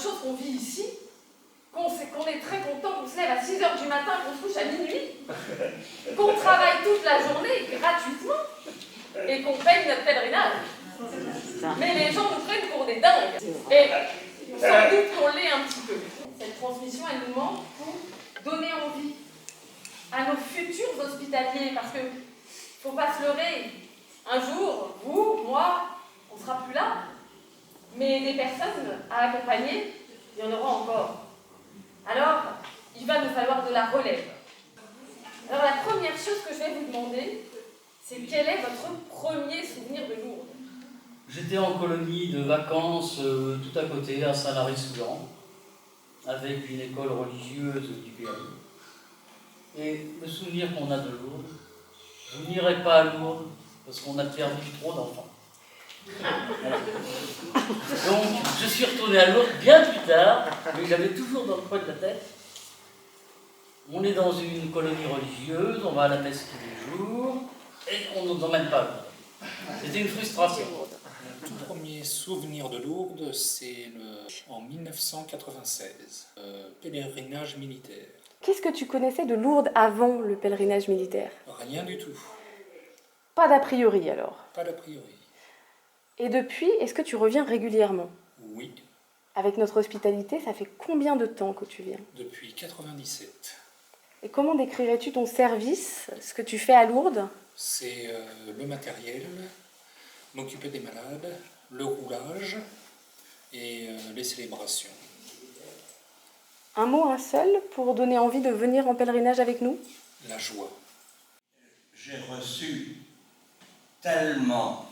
chose qu'on vit ici, qu'on est très content, qu'on se lève à 6 h du matin, qu'on se couche à minuit, qu'on travaille toute la journée gratuitement et qu'on paye notre pèlerinage. Mais les gens nous prennent pour des dingues. Et sans doute qu'on l'est un petit peu. Cette transmission, elle nous manque pour donner envie à nos futurs hospitaliers, parce que faut pas se leurrer. Un jour, vous, moi, on ne sera plus là, mais des personnes à accompagner, il y en aura encore. Alors, il va nous falloir de la relève. Alors la première chose que je vais vous demander, c'est quel est votre premier souvenir de Lourdes? J'étais en colonie de vacances tout à côté, à Saint-Lary-Soulan, avec une école religieuse du pays. Et le souvenir qu'on a de Lourdes, je n'irai pas à Lourdes parce qu'on a perdu trop d'enfants. Voilà. Donc, je suis retourné à Lourdes bien plus tard, mais j'avais toujours dans le coin de la tête. On est dans une colonie religieuse, on va à la messe tous les jours, et on ne nous emmène pas à Lourdes. C'était une frustration. Le tout premier souvenir de Lourdes, c'est en 1996, pèlerinage militaire. Qu'est-ce que tu connaissais de Lourdes avant le pèlerinage militaire? Rien du tout, Pas d'a priori alors. pas d'a priori. Et depuis, est-ce que tu reviens régulièrement? Oui, Avec notre hospitalité, ça fait combien de temps que tu viens? depuis 97. Et comment décrirais-tu ton service, ce que tu fais à Lourdes? C'est le matériel, m'occuper des malades, le roulage et les célébrations. Un mot, un seul, pour donner envie de venir en pèlerinage avec nous? La joie. J'ai reçu tellement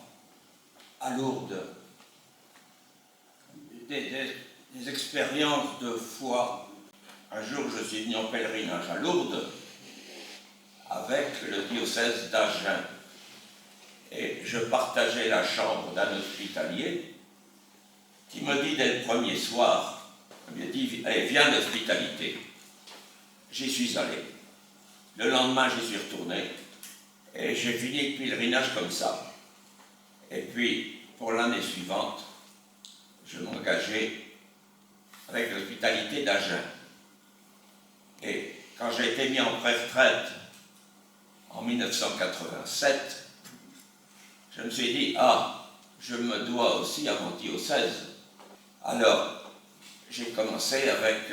à Lourdes des expériences de foi. Un jour, je suis venu en pèlerinage à Lourdes avec le diocèse d'Agen. Et je partageais la chambre d'un hospitalier qui me dit dès le premier soir, il me dit, allez, viens l'hospitalité. J'y suis allé. Le lendemain, j'y suis retourné. Et j'ai fini le pèlerinage comme ça. Et puis, pour l'année suivante, je m'engageais avec l'hospitalité d'Agen. Et quand j'ai été mis en pré-retraite en 1987, je me suis dit, je me dois aussi à mon diocèse. Alors, j'ai commencé avec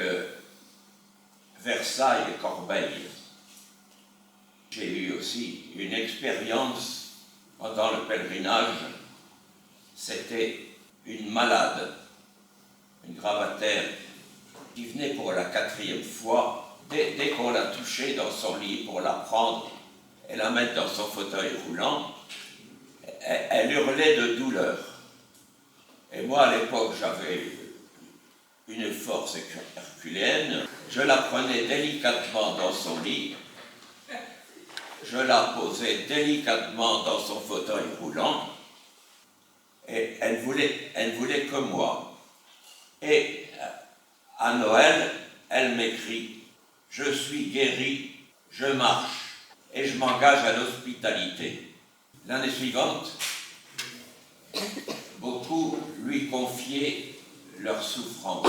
Versailles et Corbeil. J'ai eu aussi une expérience pendant le pèlerinage. C'était une malade, une gravataire, qui venait pour la 4e fois. Dès qu'on l'a touchée dans son lit pour la prendre et la mettre dans son fauteuil roulant, elle hurlait de douleur. Et moi, à l'époque, j'avais une force herculéenne. Je la prenais délicatement dans son lit, je la posais délicatement dans son fauteuil roulant, et elle voulait que moi. Et à Noël, elle m'écrit, je suis guéri, je marche, et je m'engage à l'hospitalité. L'année suivante, beaucoup lui confiaient leurs souffrances,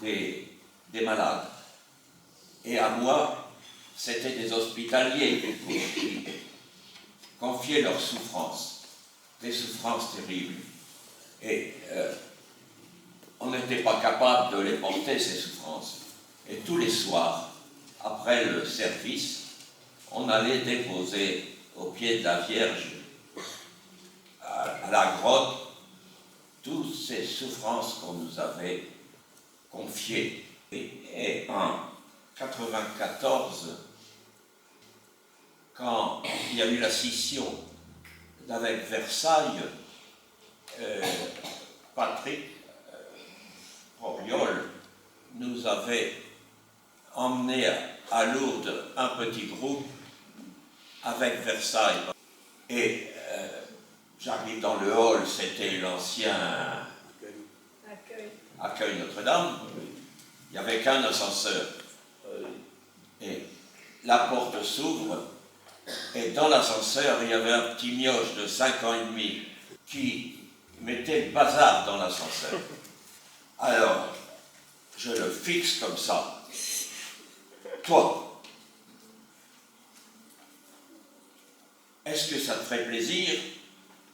des malades. Et à moi, c'était des hospitaliers qui confiaient leurs souffrances, des souffrances terribles. Et on n'était pas capable de les porter, ces souffrances. Et tous les soirs, après le service, on allait déposer au pied de la Vierge, à la grotte, toutes ces souffrances qu'on nous avait confiées. Et en 1994, quand il y a eu la scission avec Versailles, Patrick Auriol nous avait emmenés à Lourdes un petit groupe avec Versailles. Et j'arrive dans le hall, c'était l'ancien accueil Notre-Dame. Il n'y avait qu'un ascenseur. Et la porte s'ouvre, et dans l'ascenseur, il y avait un petit mioche de 5 ans et demi qui mettait le bazar dans l'ascenseur. Alors, je le fixe comme ça. Toi, est-ce que ça te ferait plaisir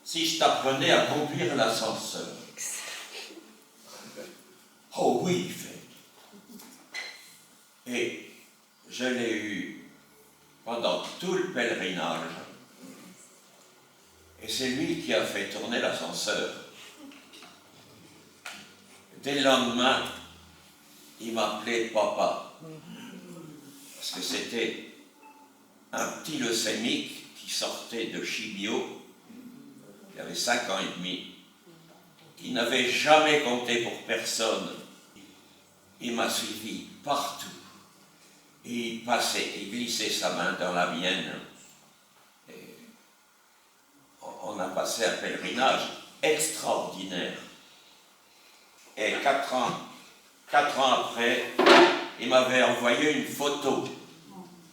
si je t'apprenais à conduire l'ascenseur? Oh oui, il fait. Et je l'ai eu pendant tout le pèlerinage. Et c'est lui qui a fait tourner l'ascenseur. Dès le lendemain, il m'appelait papa. Parce que c'était un petit leucémique qui sortait de chimio. Il avait 5 ans et demi. Qui n'avait jamais compté pour personne. Il m'a suivi partout. Il passait, il glissait sa main dans la mienne. Et on a passé un pèlerinage extraordinaire. Et 4 ans après, il m'avait envoyé une photo.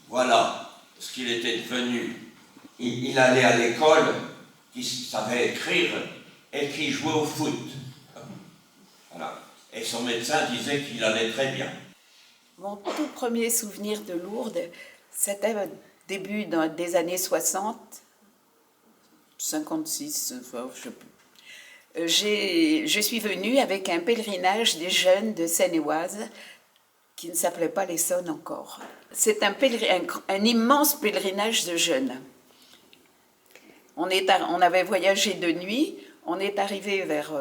Voilà ce qu'il était devenu. Il allait à l'école, il savait écrire et qui jouait au foot. Voilà. Et son médecin disait qu'il allait très bien. Mon tout premier souvenir de Lourdes, c'était au début des années 60, 56, enfin, je sais plus. Je suis venue avec un pèlerinage des jeunes de Seine-et-Oise qui ne s'appelait pas l'Essonne encore. C'est un immense pèlerinage de jeunes. On avait voyagé de nuit, on est arrivé vers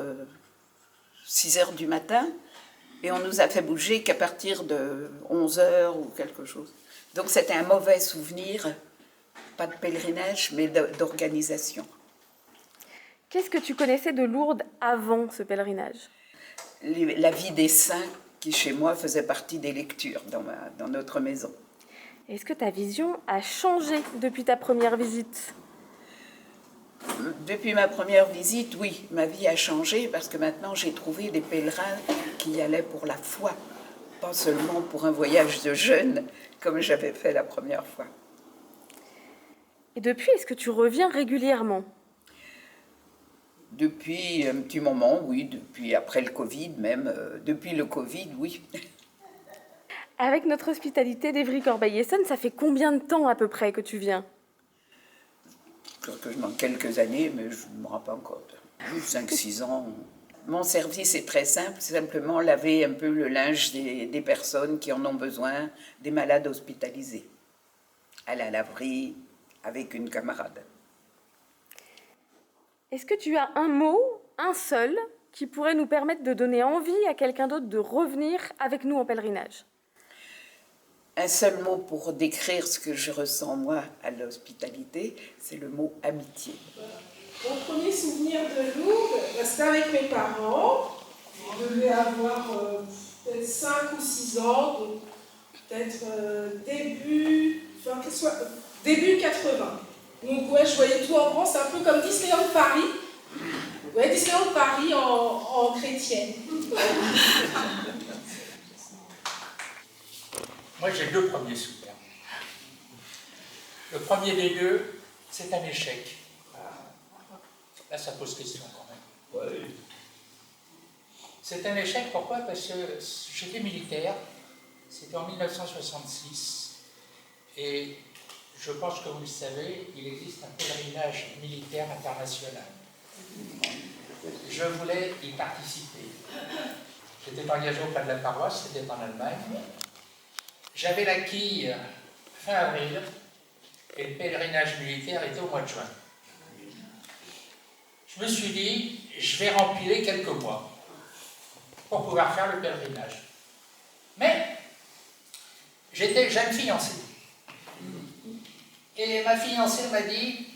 6 heures du matin et on nous a fait bouger qu'à partir de 11 heures ou quelque chose. Donc c'était un mauvais souvenir, pas de pèlerinage, mais d'organisation. Qu'est-ce que tu connaissais de Lourdes avant ce pèlerinage? La vie des saints, qui chez moi faisait partie des lectures dans notre maison. Est-ce que ta vision a changé depuis ta première visite? Depuis ma première visite, oui, ma vie a changé parce que maintenant j'ai trouvé des pèlerins qui y allaient pour la foi, pas seulement pour un voyage de jeunes comme j'avais fait la première fois. Et depuis, est-ce que tu reviens régulièrement? Depuis un petit moment, oui, depuis après le Covid même, depuis le Covid, oui. Avec notre hospitalité d'Évry-Corbeil-Essonnes, ça fait combien de temps à peu près que tu viens? Quelques années, mais je ne me rends pas compte. 5-6 ans. Mon service est très simple, c'est simplement laver un peu le linge des personnes qui en ont besoin, des malades hospitalisés, à la laverie, avec une camarade. Est-ce que tu as un mot, un seul, qui pourrait nous permettre de donner envie à quelqu'un d'autre de revenir avec nous en pèlerinage? Un seul mot pour décrire ce que je ressens moi à l'hospitalité, c'est le mot amitié. Mon premier souvenir de Lourdes, c'était avec mes parents. Je devais avoir peut-être 5 ou 6 ans, donc peut-être début 80. Donc ouais, je voyais tout en grand, c'est un peu comme Disneyland Paris. Ouais, Disneyland Paris en chrétienne. Moi, j'ai 2 premiers souvenirs. Le premier des 2, c'est un échec. Là, ça pose question quand même. Ouais. C'est un échec, pourquoi? Parce que j'étais militaire, c'était en 1966, et je pense que vous le savez, il existe un pèlerinage militaire international. Je voulais y participer. J'étais engagé auprès de la paroisse, c'était en Allemagne. J'avais la quille fin avril, et le pèlerinage militaire était au mois de juin. Je me suis dit, je vais rempiler quelques mois pour pouvoir faire le pèlerinage. Mais j'étais jeune fiancée. Et ma fiancée m'a dit,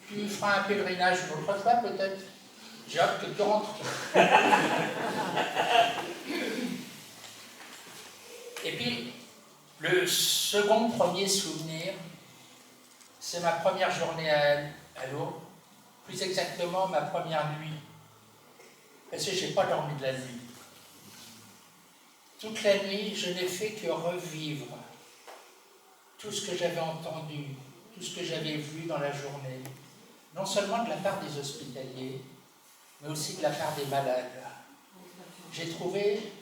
tu feras un pèlerinage une autre fois peut-être. J'ai hâte que tu rentres. Et puis, le premier souvenir, c'est ma première journée à Lourdes. Plus exactement, ma première nuit. Parce que je n'ai pas dormi de la nuit. Toute la nuit, je n'ai fait que revivre tout ce que j'avais entendu, tout ce que j'avais vu dans la journée. Non seulement de la part des hospitaliers, mais aussi de la part des malades. j'ai trouvé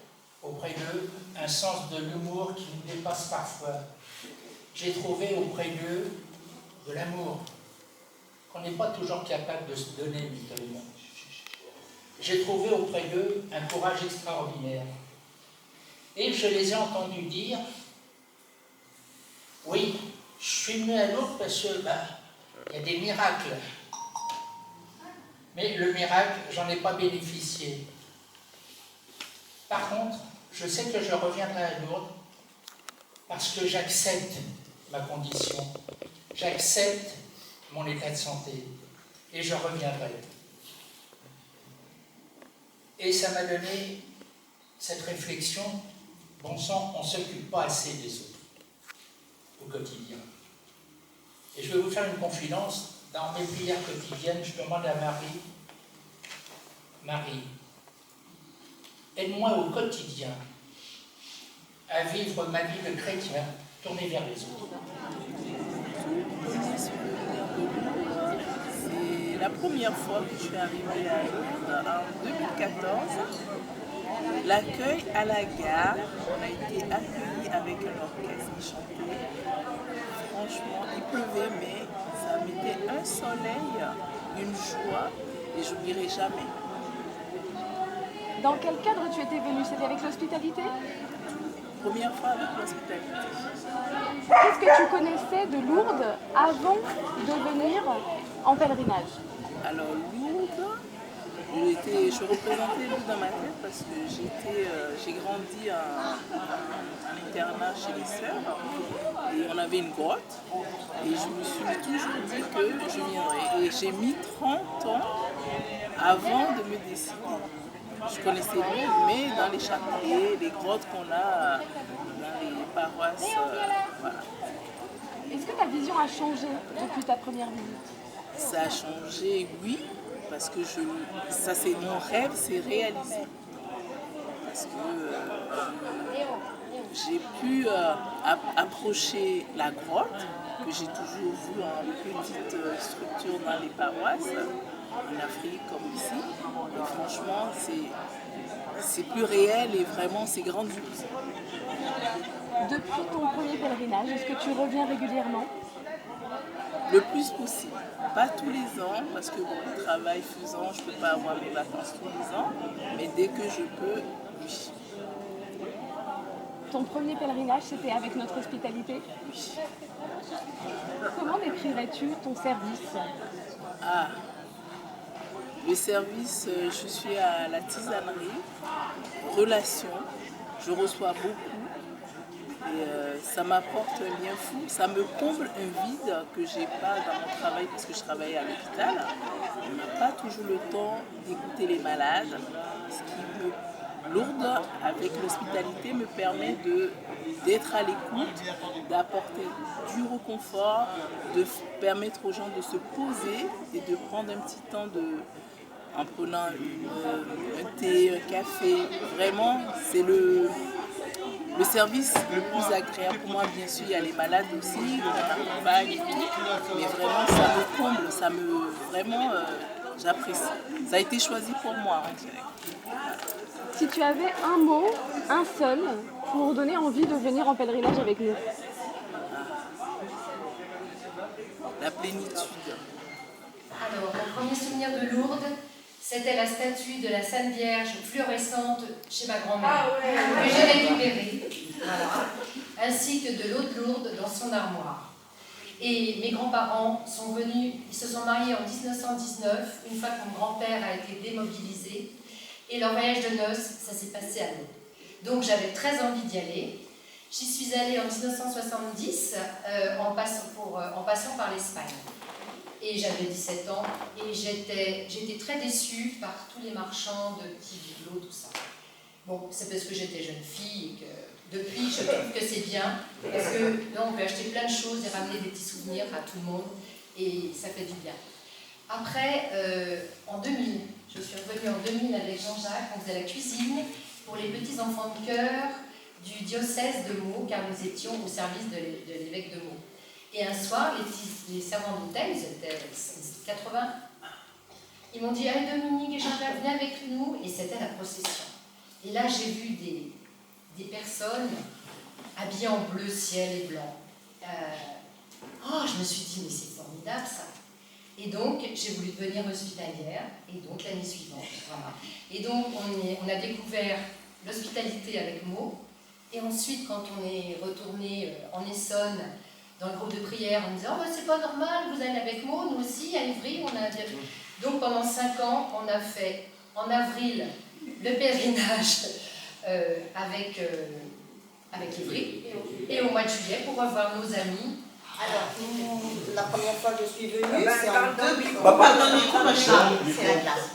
auprès d'eux un sens de l'humour qui me dépasse parfois. J'ai trouvé auprès d'eux de l'amour qu'on n'est pas toujours capable de se donner mutuellement. J'ai trouvé auprès d'eux un courage extraordinaire. Et je les ai entendus dire, oui, je suis venu à Lourdes parce que, il y a des miracles. Mais le miracle, j'en ai pas bénéficié. Par contre, je sais que je reviendrai à Lourdes parce que j'accepte ma condition, j'accepte mon état de santé et je reviendrai. Et ça m'a donné cette réflexion, bon sang, on ne s'occupe pas assez des autres au quotidien. Et je vais vous faire une confidence, dans mes prières quotidiennes, je demande à Marie, aide-moi au quotidien à vivre ma vie de chrétien tournée vers les autres. C'est la première fois que je suis arrivée à Lourdes en 2014. L'accueil à la gare, on a été accueillis avec un orchestre qui chantait. Franchement, il pleuvait, mais ça mettait un soleil, une joie, et je n'oublierai jamais. Dans quel cadre tu étais venue? C'était avec l'hospitalité? Première fois avec l'hospitalité. Qu'est-ce que tu connaissais de Lourdes avant de venir en pèlerinage? Alors Lourdes, je représentais Lourdes dans ma tête parce que j'ai grandi en internat chez les sœurs et on avait une grotte et je me suis toujours dit que je viendrais. Et j'ai mis 30 ans avant de me décider. Je connaissais Lourdes, mais dans les châteaux, les grottes qu'on a dans les paroisses, voilà. Est-ce que ta vision a changé depuis ta première visite? Ça a changé, oui, parce que ça c'est mon rêve, c'est réalisé. Parce que j'ai pu approcher la grotte, que j'ai toujours vue en petite structure dans les paroisses, en Afrique comme ici. Et franchement, c'est plus réel et vraiment c'est grandiose. Depuis ton premier pèlerinage, est-ce que tu reviens régulièrement? Le plus possible. Pas tous les ans, parce que bon, travail faisant, je ne peux pas avoir mes vacances tous les ans, mais dès que je peux, oui. Ton premier pèlerinage, c'était avec notre hospitalité? Oui. Comment décrirais-tu ton service? Le service, je suis à la tisanerie, relation, je reçois beaucoup. Et ça m'apporte un lien fou, ça me comble un vide que j'ai pas dans mon travail parce que je travaille à l'hôpital. On n'a pas toujours le temps d'écouter les malades. Ce qui Lourdes, avec l'hospitalité, me permet d'être à l'écoute, d'apporter du réconfort, de permettre aux gens de se poser et de prendre un petit temps en prenant un thé, un café. Vraiment, c'est le service le plus agréable pour moi. Bien sûr, il y a les malades aussi, on accompagne et tout, mais vraiment ça me comble, vraiment j'apprécie. Ça a été choisi pour moi, on dirait. Si tu avais un mot, un seul, pour donner envie de venir en pèlerinage avec nous? La plénitude. Alors, mon premier souvenir de Lourdes, c'était la statue de la Sainte Vierge fluorescente chez ma grand-mère, que j'ai récupérée, voilà, ainsi que de l'eau de Lourdes dans son armoire. Et mes grands-parents sont venus, ils se sont mariés en 1919, une fois que mon grand-père a été démobilisé, et leur voyage de noces, ça s'est passé à Lourdes. Donc j'avais très envie d'y aller. J'y suis allée en 1970 en passant par l'Espagne. Et j'avais 17 ans et j'étais très déçue par tous les marchands de petits bibelots, tout ça. Bon, c'est parce que j'étais jeune fille et que depuis, je trouve que c'est bien. Parce que là, on peut acheter plein de choses et ramener des petits souvenirs à tout le monde et ça fait du bien. Après, en 2000, je suis revenue en 2000 avec Jean-Jacques, on faisait la cuisine pour les petits enfants de chœur du diocèse de Meaux, car nous étions au service de l'évêque de Meaux. Et un soir, les servants d'hôtel, ils étaient 80, ils m'ont dit « Allez Dominique et Jean-Jacques, venez avec nous ». Et c'était la procession. Et là, j'ai vu des personnes habillées en bleu ciel et blanc. Je me suis dit, mais c'est formidable ça. Et donc, j'ai voulu devenir hospitalière, et donc l'année suivante, voilà. Et donc, on a découvert l'hospitalité avec Mo, et ensuite, quand on est retourné en Essonne, dans le groupe de prière, on me disait « Oh, c'est pas normal, vous allez avec Mo, nous aussi, à Ivry, on a... » Donc, pendant 5 ans, on a fait, en avril, le pèlerinage avec Ivry, et au mois de juillet, pour revoir nos amis. Alors, la première fois que je suis venue, c'est en 2006. C'est la classe.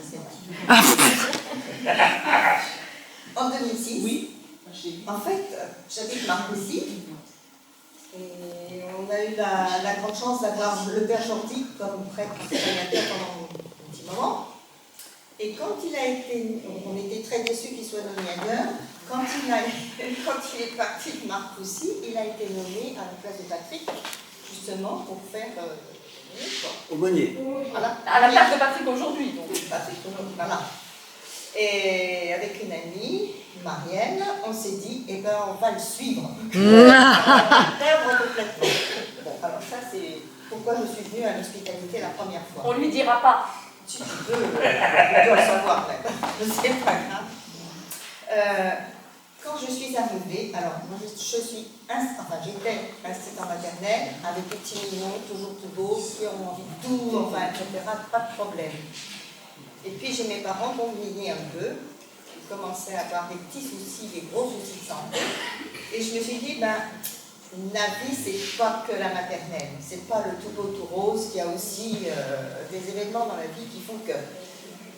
En 2006, oui. En fait, j'habite Marcoussis. Et on a eu la grande chance d'avoir le père Gentil comme prêtre accompagnateur pendant un petit moment. Et quand il a été, on était très déçus qu'il soit nommé ailleurs, quand il est parti de Marcoussis, il a été nommé à la place de Patrick, justement pour faire aumônier. Voilà. À la place de Patrick aujourd'hui, donc. Patrick aujourd'hui, voilà. Et avec une amie, Marielle, on s'est dit, eh ben, on va le suivre. On va perdre complètement. Bon, alors ça, c'est pourquoi je suis venue à l'hospitalité la première fois. On lui dira pas. Tu peux, on doit le savoir même. C'est pas grave. Quand je suis arrivée, alors moi j'étais inscrite en maternelle avec des petits mignons, toujours tout beaux, qui ont envie de tout, enfin, etc. Pas de problème. Et puis j'ai mes parents qui ont vieilli un peu, ils commençaient à avoir des petits soucis, des gros soucis de santé. Et je me suis dit, la vie, c'est pas que la maternelle, c'est pas le tout beau tout rose, il y a aussi des événements dans la vie qui font que.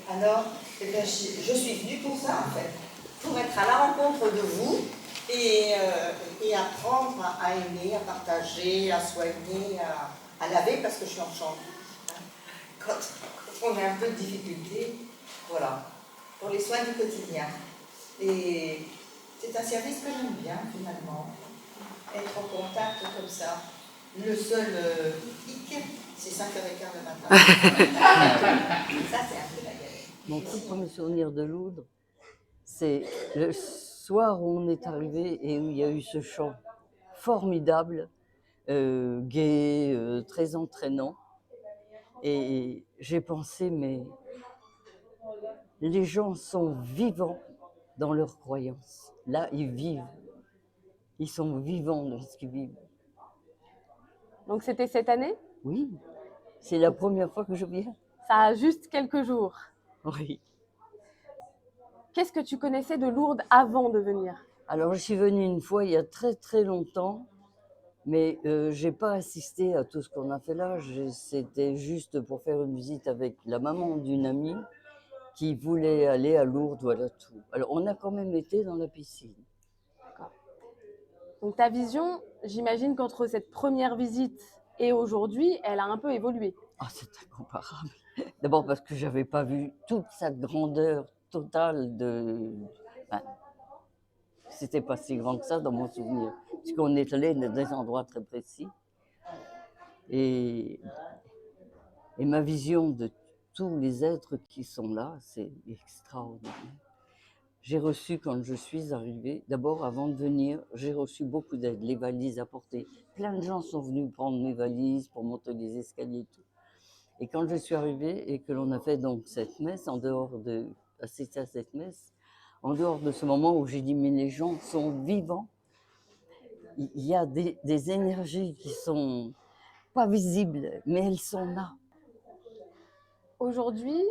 Alors, je suis venue pour ça en fait, pour être à la rencontre de vous et apprendre à aimer, à partager, à soigner, à laver, parce que je suis en chambre. Quand on a un peu de difficulté, voilà, pour les soins du quotidien. Et c'est un service que j'aime bien finalement. Être en contact comme ça. Le seul hic, c'est 5h15 le matin. Ça, c'est un peu la galère. Mon tout premier souvenir de Lourdes, c'est le soir où on est arrivé et où il y a eu ce chant formidable, gai, très entraînant. Et j'ai pensé, mais les gens sont vivants dans leurs croyances. Là, ils vivent. Ils sont vivants dans ce qu'ils vivent. Donc c'était cette année? Oui, c'est la première fois que je viens. Ça a juste quelques jours. Oui. Qu'est-ce que tu connaissais de Lourdes avant de venir? Alors, je suis venue une fois il y a très très longtemps, mais je n'ai pas assisté à tout ce qu'on a fait là. C'était juste pour faire une visite avec la maman d'une amie qui voulait aller à Lourdes, voilà tout. Alors, on a quand même été dans la piscine. Donc ta vision, j'imagine qu'entre cette première visite et aujourd'hui, elle a un peu évolué. Ah, c'est incomparable. D'abord parce que je n'avais pas vu toute cette grandeur totale de... c'était pas si grand que ça dans mon souvenir, puisqu'on est allé dans des endroits très précis. Et ma vision de tous les êtres qui sont là, c'est extraordinaire. J'ai reçu, quand je suis arrivée, d'abord avant de venir, j'ai reçu beaucoup d'aide, les valises apportées. Plein de gens sont venus prendre mes valises pour monter les escaliers et tout. Et quand je suis arrivée et que l'on a fait donc cette messe, assister à cette messe, en dehors de ce moment où j'ai dit, mais les gens sont vivants, il y a des énergies qui sont pas visibles, mais elles sont là. Aujourd'hui,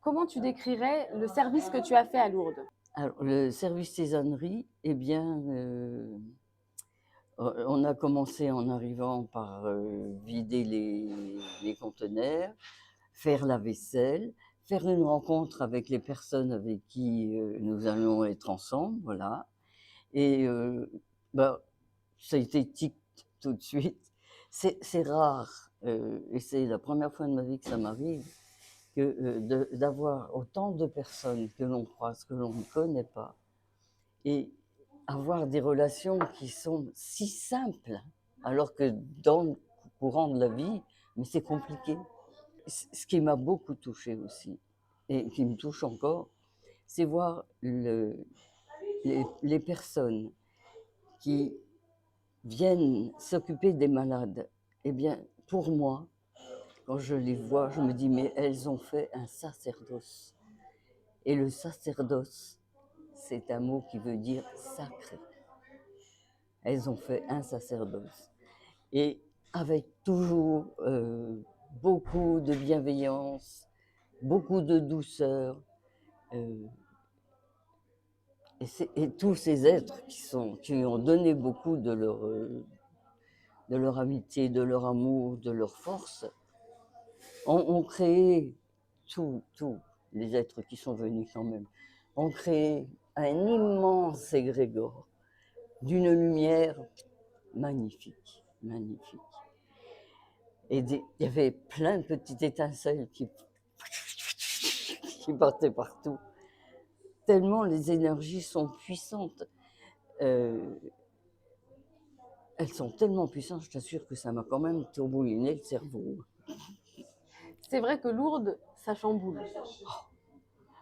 comment tu décrirais le service que tu as fait à Lourdes? Alors, le service tisanerie, eh bien, on a commencé en arrivant par vider les conteneurs, faire la vaisselle, faire une rencontre avec les personnes avec qui nous allons être ensemble, voilà. Et ça a été tic tout de suite. C'est rare, et c'est la première fois de ma vie que ça m'arrive, d'avoir autant de personnes que l'on croise, que l'on ne connaît pas, et avoir des relations qui sont si simples, alors que dans le courant de la vie, mais c'est compliqué. Ce qui m'a beaucoup touchée aussi, et qui me touche encore, c'est voir les personnes qui viennent s'occuper des malades. Eh bien, pour moi, quand je les vois, je me dis, mais elles ont fait un sacerdoce. Et le sacerdoce, c'est un mot qui veut dire sacré. Elles ont fait un sacerdoce. Et avec toujours beaucoup de bienveillance, beaucoup de douceur. Et tous ces êtres qui ont donné beaucoup de leur amitié, de leur amour, de leur force, ont créé, tous les êtres qui sont venus quand même, ont créé un immense égrégore d'une lumière magnifique, magnifique. Et il y avait plein de petites étincelles qui partaient partout. Tellement les énergies sont puissantes. Elles sont tellement puissantes, je t'assure que ça m'a quand même tourbouliné le cerveau. C'est vrai que Lourdes, ça chamboule.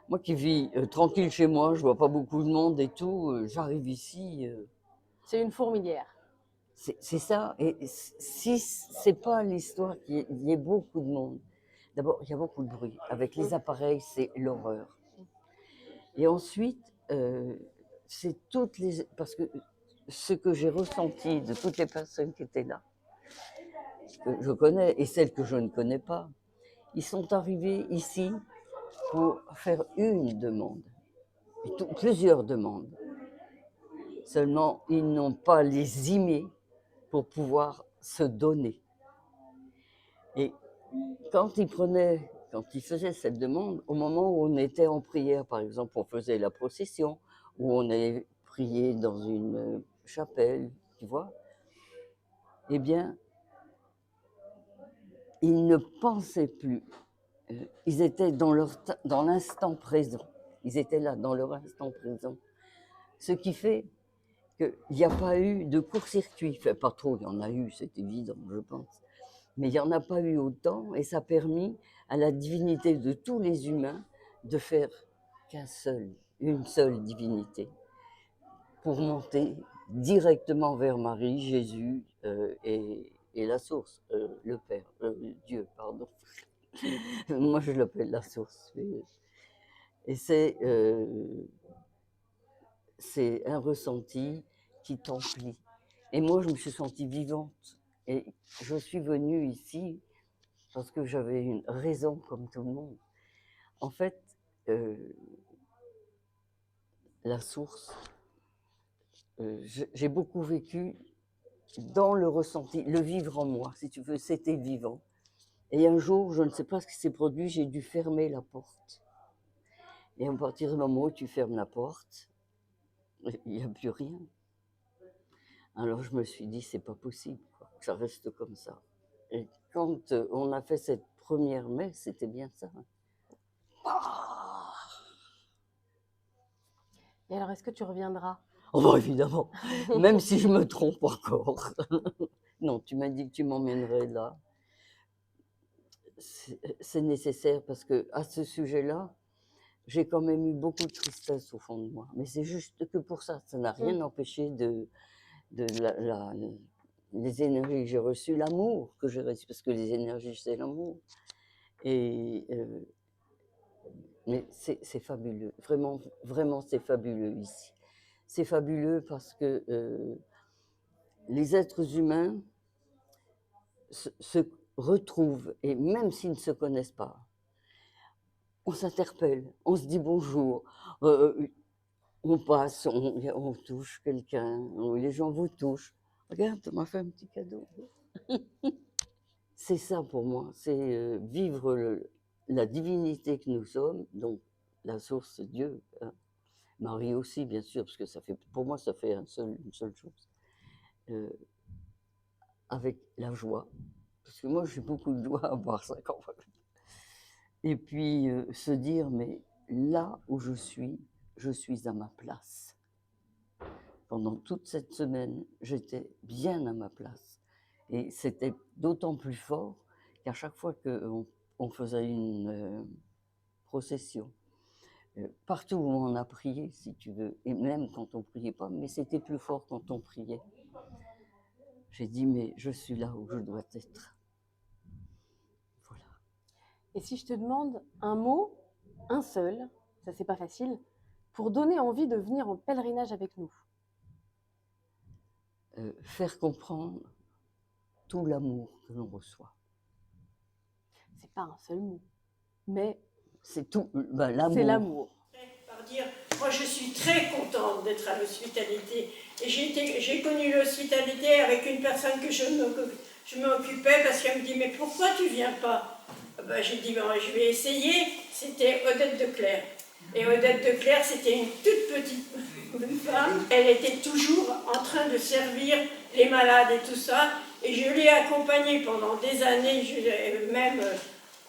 Moi qui vis tranquille chez moi, je vois pas beaucoup de monde et tout, j'arrive ici. C'est une fourmilière. C'est ça. Et si c'est pas l'histoire qu'il y ait beaucoup de monde, d'abord il y a beaucoup de bruit. Avec les appareils, c'est l'horreur. Et ensuite, c'est toutes les. Parce que ce que j'ai ressenti de toutes les personnes qui étaient là, que je connais et celles que je ne connais pas, ils sont arrivés ici pour faire une demande, et plusieurs demandes. Seulement, ils n'ont pas les emails pour pouvoir se donner. Et quand ils faisaient cette demande, au moment où on était en prière, par exemple, on faisait la procession, où on allait prier dans une chapelle, tu vois, eh bien, ils ne pensaient plus. Ils étaient dans l'instant présent. Ils étaient là, dans leur instant présent. Ce qui fait qu'il n'y a pas eu de court-circuit. Enfin, pas trop, il y en a eu, c'est évident, je pense. Mais il n'y en a pas eu autant, et ça a permis à la divinité de tous les humains de faire une seule divinité, pour monter directement vers Marie, Jésus et la source, le Père, Dieu, pardon. Moi, je l'appelle la source. Et c'est un ressenti qui t'emplit. Et moi, je me suis sentie vivante. Et je suis venue ici parce que j'avais une raison comme tout le monde. En fait, la source, j'ai beaucoup vécu dans le ressenti, le vivre en moi, si tu veux, c'était vivant. Et un jour, je ne sais pas ce qui s'est produit, j'ai dû fermer la porte. Et à partir du moment où tu fermes la porte, il n'y a plus rien. Alors je me suis dit, c'est pas possible, quoi, que ça reste comme ça. Et quand on a fait cette première messe, c'était bien ça. Et alors, est-ce que tu reviendras? Oh bah évidemment, même si je me trompe encore. Non, tu m'as dit que tu m'emmènerais là. C'est nécessaire parce que à ce sujet-là, j'ai quand même eu beaucoup de tristesse au fond de moi. Mais c'est juste que pour ça, ça n'a rien empêché les énergies que j'ai reçues, l'amour que j'ai reçu, parce que les énergies, c'est l'amour. Mais c'est fabuleux, vraiment, vraiment, c'est fabuleux ici. C'est fabuleux parce que les êtres humains se retrouvent, et même s'ils ne se connaissent pas, on s'interpelle, on se dit bonjour, on passe, on touche quelqu'un, les gens vous touchent. Regarde, tu m'as fait un petit cadeau. C'est ça pour moi, c'est vivre la divinité que nous sommes, donc la source Dieu, hein. Marie aussi, bien sûr, parce que pour moi, ça fait une seule chose. Avec la joie, parce que moi, j'ai beaucoup de joie à voir ça quand même. Et puis, se dire, mais là où je suis à ma place. Pendant toute cette semaine, j'étais bien à ma place. Et c'était d'autant plus fort qu'à chaque fois qu'on faisait une procession, Partout où on a prié, si tu veux, et même quand on priait pas, mais c'était plus fort quand on priait. J'ai dit, mais je suis là où je dois être. Voilà. Et si je te demande un mot, un seul, ça c'est pas facile, pour donner envie de venir en pèlerinage avec nous? Faire comprendre tout l'amour que l'on reçoit. C'est pas un seul mot, mais c'est tout, l'amour. C'est l'amour. Par dire, moi je suis très contente d'être à l'hospitalité. Et j'ai connu l'hospitalité avec une personne que je m'occupais parce qu'elle me dit, mais pourquoi tu viens pas? Ben, j'ai dit, ben, je vais essayer. C'était Odette de Clerc. Et Odette de Clerc, c'était une toute petite femme. Elle était toujours en train de servir les malades et tout ça. Et je l'ai accompagnée pendant des années, même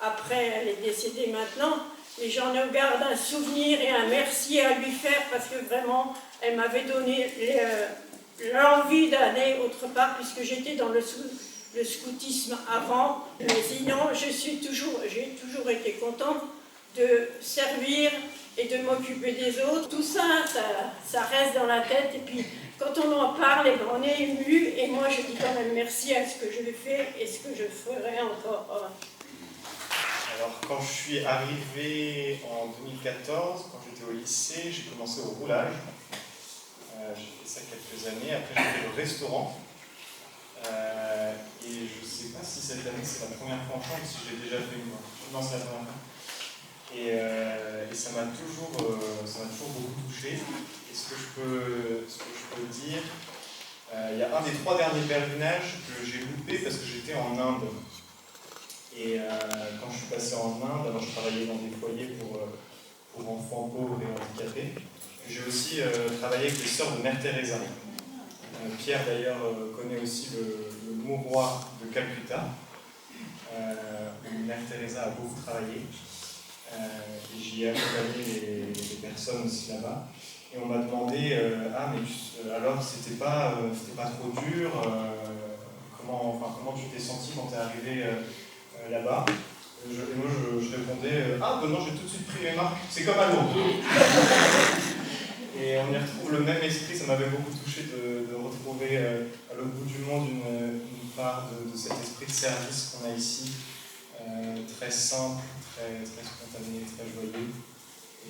après, elle est décédée maintenant. Mais j'en garde un souvenir et un merci à lui faire parce que vraiment, elle m'avait donné l'envie d'aller autre part puisque j'étais dans le scoutisme avant. Mais sinon, j'ai toujours été contente de servir et de m'occuper des autres. Tout ça, ça reste dans la tête. Et puis, quand on en parle, on est ému. Et moi, je dis quand même merci à ce que je fais et ce que je ferai encore. Alors, quand je suis arrivé en 2014, quand j'étais au lycée, j'ai commencé au roulage. J'ai fait ça quelques années. Après, j'ai fait le restaurant. Et je ne sais pas si cette année c'est la première fois en chambre, si j'ai déjà fait une. Non, c'est la première fois. Et ça m'a toujours beaucoup touché. Et ce que je peux dire, il y a un des 3 derniers pèlerinages que j'ai loupé parce que j'étais en Inde. Et quand je suis passé en Inde, alors je travaillais dans des foyers pour enfants pauvres et handicapés. J'ai aussi travaillé avec les sœurs de Mère Teresa. Pierre d'ailleurs connaît aussi le mouroir de Calcutta, où Mère Teresa a beaucoup travaillé. Et j'y ai accompagné les personnes aussi là-bas. Et on m'a demandé, mais alors c'était pas trop dur, comment tu t'es senti quand tu es arrivé là-bas. Et moi je répondais, non, j'ai tout de suite pris mes marques, c'est comme à Lourdes. Et on y retrouve le même esprit, ça m'avait beaucoup touché de retrouver à l'autre bout du monde une part de cet esprit de service qu'on a ici, très simple, très spontané, très joyeux.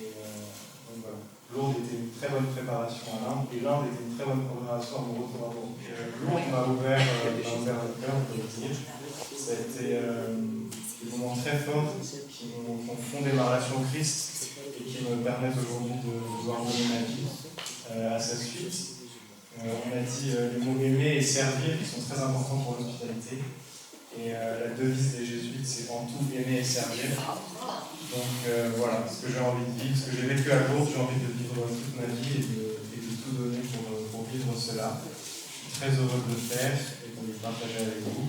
Et donc voilà. Lourdes était une très bonne préparation à l'Inde, et l'Inde était une très bonne préparation à mon retour à Lourdes. Lourdes m'a ouvert le cœur, on peut le dire. Ça a été des moments très forts qui ont fondé ma relation au Christ et qui me permettent aujourd'hui de pouvoir donner ma vie à sa suite. On a dit les mots aimer et servir qui sont très importants pour l'hospitalité. Et la devise des jésuites, c'est en tout aimer et servir. Donc voilà, ce que j'ai envie de vivre, ce que j'ai vécu à Lourdes, j'ai envie de vivre toute ma vie et de tout donner pour vivre cela. Je suis très heureux de le faire et de le partager avec vous.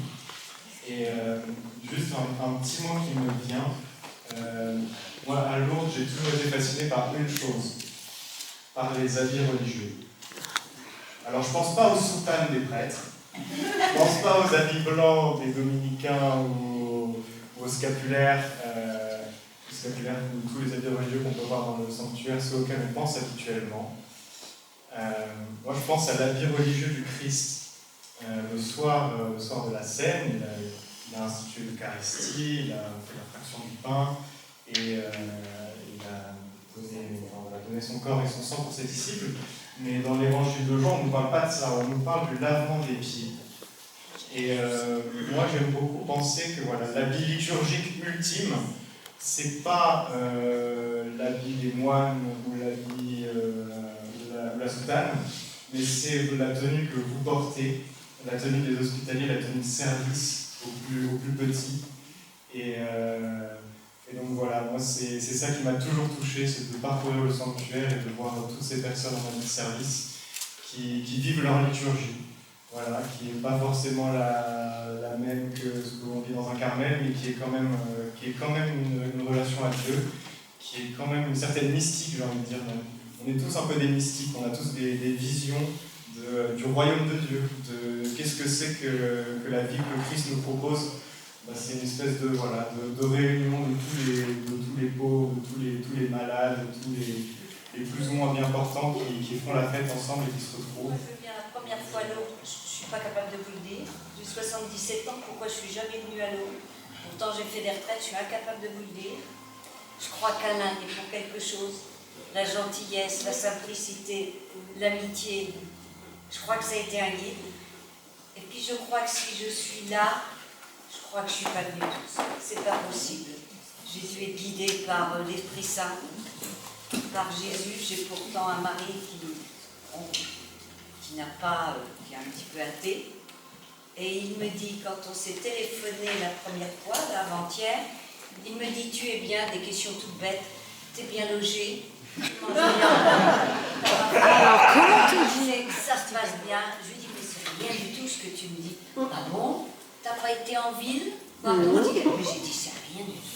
Et juste un petit mot qui me vient. Moi, à Lourdes, j'ai toujours été fasciné par une chose, par les habits religieux. Alors, je ne pense pas aux soutanes des prêtres, je ne pense pas aux habits blancs des dominicains ou aux scapulaires, ou tous les habits religieux qu'on peut voir dans le sanctuaire, ceux auxquels on pense habituellement. Moi, je pense à l'habit religieux du Christ. Le soir de la scène, il a institué l'Eucharistie, il a fait la fraction du pain, et il a donné son corps et son sang pour ses disciples. Mais dans l'évangile de Jean, on ne nous parle pas de ça, on nous parle du lavement des pieds. Et moi, j'aime beaucoup penser que voilà, l'habit liturgique ultime, c'est pas l'habit des moines ou l'habit la soutane, mais c'est la tenue que vous portez, la tenue des hospitaliers, la tenue de service au plus petit. Et donc voilà, moi c'est ça qui m'a toujours touché, c'est de parcourir le sanctuaire et de voir toutes ces personnes en habit de service qui vivent leur liturgie. Voilà, qui n'est pas forcément la même que ce que l'on vit dans un Carmel, mais qui est quand même une relation à Dieu, qui est quand même une certaine mystique, j'ai envie de dire. On est tous un peu des mystiques, on a tous des visions du royaume de Dieu, de qu'est-ce que c'est que la vie que le Christ nous propose c'est une espèce de, voilà, de réunion de tous les pauvres, de tous les malades, de tous les plus ou moins bien portants qui font la fête ensemble et qui se retrouvent. Moi, je viens la première fois à Lourdes, je ne suis pas capable de vous le dire. J'ai 77 ans, pourquoi je ne suis jamais venue à Lourdes? Pourtant, j'ai fait des retraites, je suis incapable de vous le dire. Je crois qu'Alain est pour quelque chose. La gentillesse, la simplicité, l'amitié. Je crois que ça a été un guide. Et puis je crois que si je suis là, je crois que je ne suis pas venue toute seule. C'est pas possible. Jésus est guidé par l'Esprit Saint, par Jésus. J'ai pourtant un mari qui n'a pas, qui est un petit peu athée. Et il me dit, quand on s'est téléphoné la première fois, avant-hier, il me dit, tu es bien, des questions toutes bêtes, tu es bien logé. Alors, comment tu dis? Ça se passe bien. Je lui dis, mais c'est rien du tout ce que tu me dis. Ah bon? T'as pas été en ville? Mais j'ai dit, c'est rien du tout.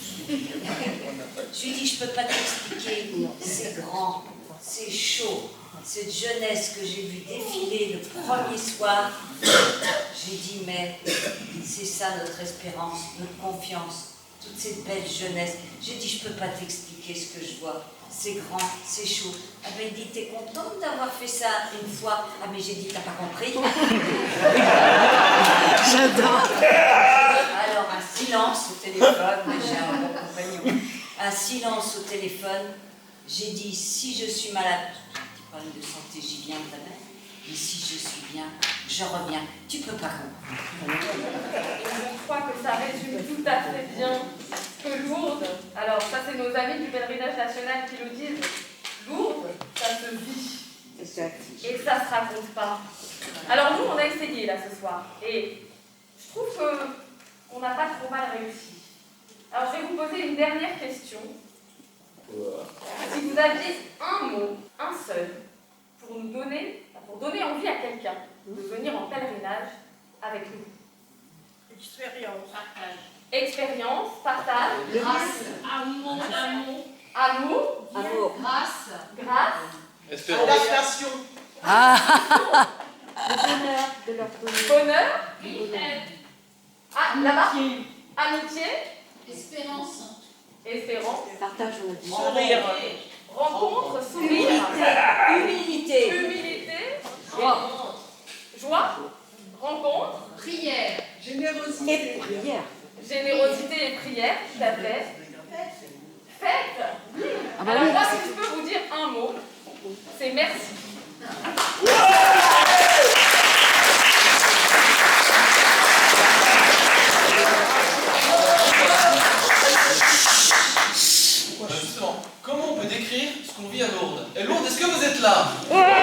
Je lui dis, je peux pas t'expliquer. C'est grand, c'est chaud. Cette jeunesse que j'ai vue défiler le premier soir, j'ai dit, mais c'est ça notre espérance, notre confiance, toute cette belle jeunesse. J'ai dit, je peux pas t'expliquer ce que je vois. C'est grand, c'est chaud. Ah ben, il dit, t'es contente d'avoir fait ça une fois? Ah mais j'ai dit, t'as pas compris? J'adore. Alors un silence au téléphone, j'ai un bon compagnon. Un silence au téléphone. J'ai dit, si je suis malade, petit problème de santé, j'y viens quand même. Mais si je suis bien, je reviens. Tu peux pas comprendre. Je crois que ça résume tout à fait bien que Lourdes, alors ça c'est nos amis du pèlerinage national qui le disent, Lourdes, ça se vit. Et que ça se raconte pas. Alors nous, on a essayé là ce soir. Et je trouve qu'on n'a pas trop mal réussi. Alors je vais vous poser une dernière question. Si vous aviez un mot, un seul, pour donner envie à quelqu'un de venir en pèlerinage avec nous. Expérience. Partage. Expérience, partage. Grâce. Amour. Grâce. Grâce. Adaptation. Le bonheur de leur donner. Bonheur. Ah, là-bas. Amitié. Espérance. Espérance. Partage, on a dit. Sourire. Rencontre, sourire. Humilité. Humilité. Joie. Joie. Rencontre. Prière. Générosité. Et prière. Générosité et prière, tout à fait. Fête. Ah bah Alors oui. moi, si je peux vous dire un mot, c'est merci. Justement, comment on peut décrire ce qu'on vit à Lourdes? Et Lourdes, est-ce que vous êtes là? Ouais.